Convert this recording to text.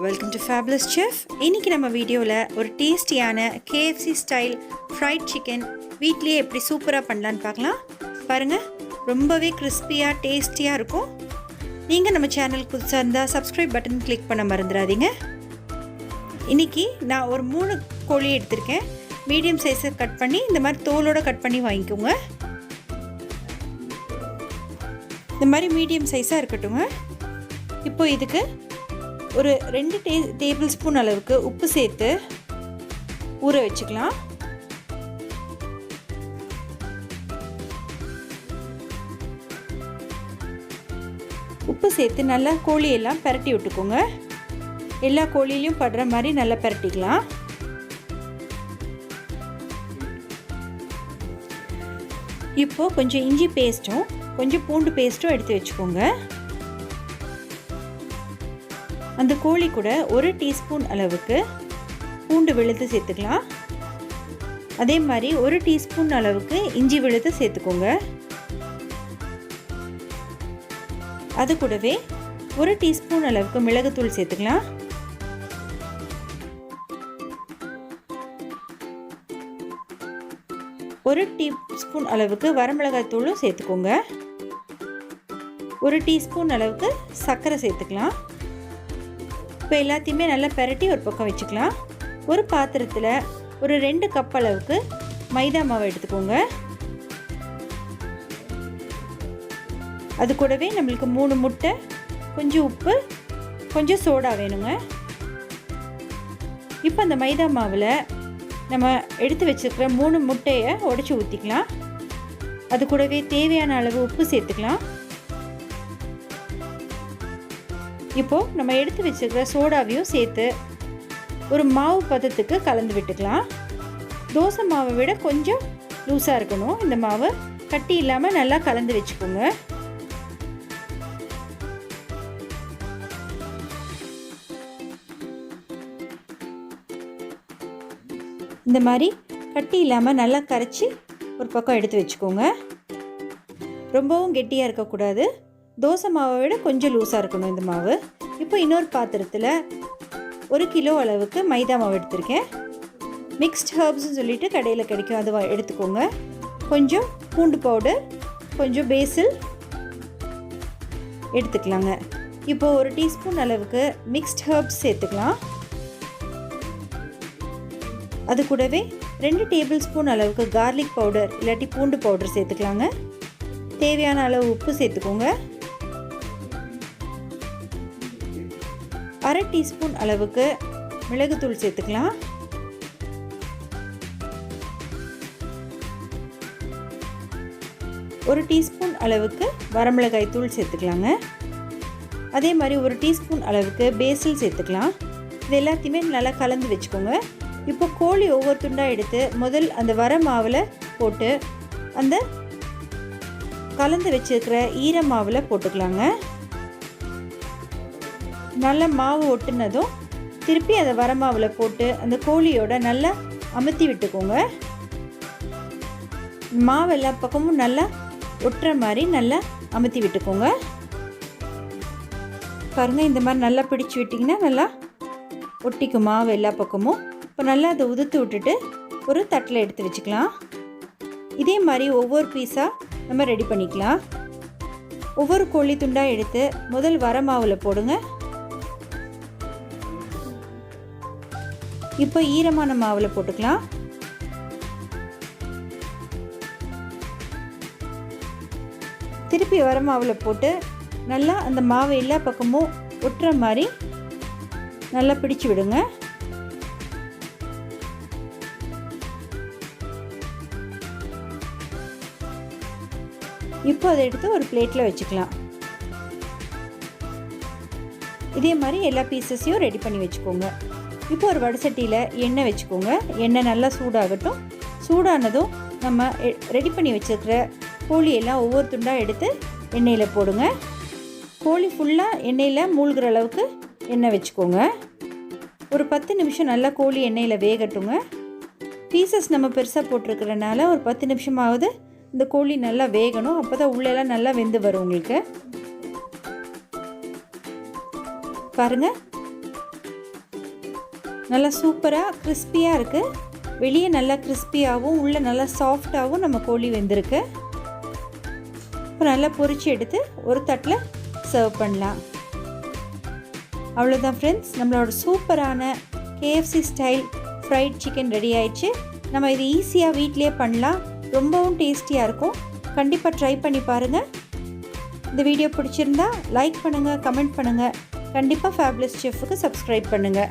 Welcome to fabulous chef. இன்றைக்கி நம்ம வீடியோவில் ஒரு டேஸ்டியான KFC ஸ்டைல் ஃப்ரைட் சிக்கன் வீட்லேயே எப்படி சூப்பராக பண்ணலான்னு பார்க்கலாம். பாருங்கள், ரொம்பவே கிறிஸ்பியாக டேஸ்டியாக இருக்கும். நீங்கள் நம்ம சேனலுக்கு புதுசாக இருந்தால் சப்ஸ்கிரைப் பட்டன் கிளிக் பண்ண மறந்துடாதீங்க. இன்றைக்கி நான் ஒரு 3 கோழி எடுத்திருக்கேன். மீடியம் சைஸை கட் பண்ணி இந்த மாதிரி தோலோடு கட் பண்ணி வாங்கிக்கோங்க. இந்த மாதிரி மீடியம் சைஸாக இருக்கட்டுங்க. இப்போ இதுக்கு ஒரு 2 டேபிள் ஸ்பூன் அளவுக்கு உப்பு சேர்த்து ஊற வச்சுக்கலாம். உப்பு சேர்த்து நல்லா கோழியெல்லாம் பரட்டி விட்டுக்கோங்க. எல்லா கோழிலையும் படுற மாதிரி நல்லா பரட்டிக்கலாம். இப்போது கொஞ்சம் இஞ்சி பேஸ்ட்டும் கொஞ்சம் பூண்டு பேஸ்ட்டும் எடுத்து வச்சுக்கோங்க. அந்த கோழி கூட 1 டீஸ்பூன் அளவுக்கு பூண்டு விழுது சேர்த்துக்கலாம். அதே மாதிரி 1 டீஸ்பூன் அளவுக்கு இஞ்சி விழுது சேர்த்துக்கோங்க. அது கூடவே 1 டீஸ்பூன் அளவுக்கு மிளகுத்தூள் சேர்த்துக்கலாம். ஒரு டீஸ்பூன் அளவுக்கு வரமிளகாய் தூளும் சேர்த்துக்கோங்க. 1 டீஸ்பூன் அளவுக்கு சர்க்கரை சேர்த்துக்கலாம். இப்போ எல்லாத்தையுமே நல்லா பரட்டி ஒரு பக்கம் வச்சுக்கலாம். ஒரு பாத்திரத்தில் ஒரு 2 கப் அளவுக்கு மைதா மாவு எடுத்துக்கோங்க. அது கூடவே நம்மளுக்கு 3 முட்டை, கொஞ்சம் உப்பு, கொஞ்சம் சோடா வேணுங்க. இப்போ அந்த மைதா மாவில் நம்ம எடுத்து வச்சுருக்கிற 3 முட்டையை உடைச்சி ஊற்றிக்கலாம். அது கூடவே தேவையான அளவு உப்பு சேர்த்துக்கலாம். இப்போது நம்ம எடுத்து வச்சுருக்கிற சோடாவையும் சேர்த்து ஒரு மாவு பதத்துக்கு கலந்து விட்டுக்கலாம். தோசை மாவை விட கொஞ்சம் லூஸாக இருக்கணும். இந்த மாவு கட்டி இல்லாமல் நல்லா கலந்து வச்சுக்கோங்க. இந்த மாதிரி கட்டி இல்லாமல் நல்லா கரைச்சி ஒரு பக்கம் எடுத்து வச்சுக்கோங்க. ரொம்பவும் கெட்டியாக இருக்கக்கூடாது. தோசை மாவை விட கொஞ்சம் லூஸாக இருக்கணும் இந்த மாவு. இப்போ இன்னொரு பாத்திரத்தில் 1 கிலோ அளவுக்கு மைதா மாவு எடுத்திருக்கேன். மிக்ஸ்ட் ஹர்ப்ஸ்ன்னு சொல்லிட்டு கடையில் கிடைக்கும், அது எடுத்துக்கோங்க. கொஞ்சம் பூண்டு பவுடர், கொஞ்சம் பேசில் எடுத்துக்கலாங்க. இப்போது 1 டீஸ்பூன் அளவுக்கு மிக்ஸ்ட் ஹர்ப்ஸ் சேர்த்துக்கலாம். அது கூடவே 2 டேபிள் ஸ்பூன் அளவுக்கு கார்லிக் பவுடர் இல்லாட்டி பூண்டு பவுடர் சேர்த்துக்கலாங்க. தேவையான அளவு உப்பு சேர்த்துக்கோங்க. 1/2 டீஸ்பூன் அளவுக்கு மிளகுத்தூள் சேர்த்துக்கலாம். ஒரு டீஸ்பூன் அளவுக்கு வரமிளகாய் தூள் சேர்த்துக்கலாங்க. அதே மாதிரி 1 டீஸ்பூன் அளவுக்கு பேசில் சேர்த்துக்கலாம். இது எல்லாத்தையுமே நல்லா கலந்து வச்சுக்கோங்க. இப்போ கோழி ஒவ்வொரு துண்டாக எடுத்து அந்த வர மாவில் போட்டு அந்த கலந்து வச்சுருக்கிற ஈர மாவில் போட்டுக்கலாங்க. நல்லா மாவு ஒட்டுனதும் திருப்பி அதை வர மாவில் போட்டு அந்த கோழியோட நல்லா அமுத்தி விட்டுக்கோங்க. மாவு எல்லா பக்கமும் நல்லா ஒட்டுற மாதிரி நல்லா அமுத்தி விட்டுக்கோங்க. பாருங்கள், இந்த மாதிரி நல்லா பிடிச்சி விட்டிங்கன்னா நல்லா ஒட்டிக்கும் மாவு எல்லா பக்கமும். இப்போ நல்லா அதை உதுத்து விட்டுட்டு ஒரு தட்டில் எடுத்து வச்சுக்கலாம். இதே மாதிரி ஒவ்வொரு பீஸாக நம்ம ரெடி பண்ணிக்கலாம். ஒவ்வொரு கோழி துண்டாக எடுத்து வர மாவில் போடுங்க. இப்போ ஈரமான மாவில் போட்டுக்கலாம். திருப்பி வர மாவில் போட்டு நல்லா அந்த மாவு எல்லா பக்கமும் ஒட்டுற மாதிரி நல்லா பிடிச்சு விடுங்க. இப்போ அதை எடுத்து ஒரு பிளேட்டில் வச்சுக்கலாம். இதே மாதிரி எல்லா பீசஸையும் ரெடி பண்ணி வச்சுக்கோங்க. இப்போ ஒரு வடசட்டியில் எண்ணெய் வச்சுக்கோங்க. எண்ணெய் நல்லா சூடாகட்டும். சூடானதும் நம்ம ரெடி பண்ணி வச்சுருக்கிற கோழியெல்லாம் ஒவ்வொரு துண்டாக எடுத்து எண்ணெயில் போடுங்க. கோழி ஃபுல்லாக எண்ணெயில் மூழ்கிற அளவுக்கு எண்ணெய் வச்சுக்கோங்க. ஒரு 10 நிமிஷம் நல்லா கோழி எண்ணெயில் வேகட்டுங்க. பீசஸ் நம்ம பெருசாக போட்டிருக்கிறனால ஒரு 10 நிமிஷமாவது இந்த கோழி நல்லா வேகணும். அப்போ தான் உள்ளெல்லாம் நல்லா வெந்து வரும் உங்களுக்கு. பாருங்கள், நல்லா சூப்பராக கிறிஸ்பியாக இருக்குது. வெளியே நல்லா கிறிஸ்பியாகவும் உள்ளே நல்லா சாஃப்டாகவும் நம்ம கோழி வெந்திருக்கு. இப்போ நல்லா பொரிச்சு எடுத்து ஒரு தட்டில் சர்வ் பண்ணலாம். அவ்வளோதான் ஃப்ரெண்ட்ஸ், நம்மளோட சூப்பரான KFC style fried chicken ready ஆயிடுச்சு. நம்ம இது ஈஸியாக வீட்டிலே பண்ணலாம். ரொம்பவும் டேஸ்டியாக இருக்கும். கண்டிப்பாக ட்ரை பண்ணி பாருங்கள். இந்த வீடியோ பிடிச்சிருந்தா லைக் பண்ணுங்கள், கமெண்ட் பண்ணுங்கள். கண்டிப்பாக ஃபேபுலஸ் செஃப்க்கு சப்ஸ்கிரைப் பண்ணுங்கள்.